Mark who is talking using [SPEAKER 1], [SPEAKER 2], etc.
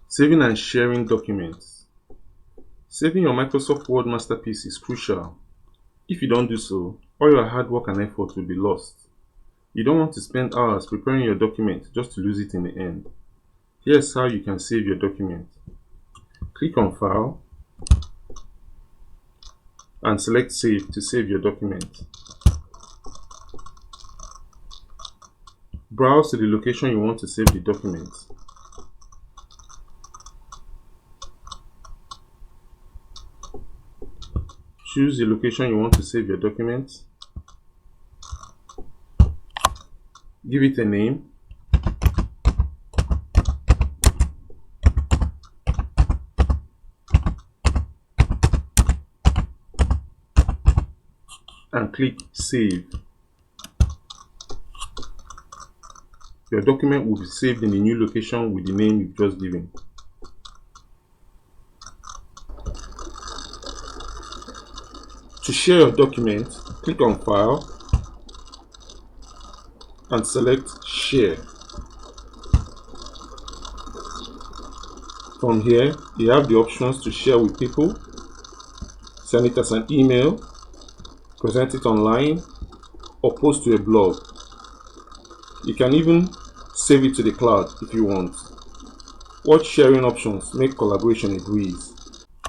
[SPEAKER 1] Saving and sharing documents. Saving your Microsoft Word masterpiece is crucial. If you don't do so, all your hard work and effort will be lost. You don't want to spend hours preparing your document just to lose it in the end. Here's how you can save your document. Click on File and select Save to save your document. Browse to the location you want to save the document. Choose the location you want to save your document. Give it a name. And click Save. Your document will be saved in the new location with the name you've just given. To share your document, click on File and select Share. From here, you have the options to share with people, send it as an email, present it online, or post to a blog. You can even save it to the cloud if you want. Watch sharing options make collaboration a breeze.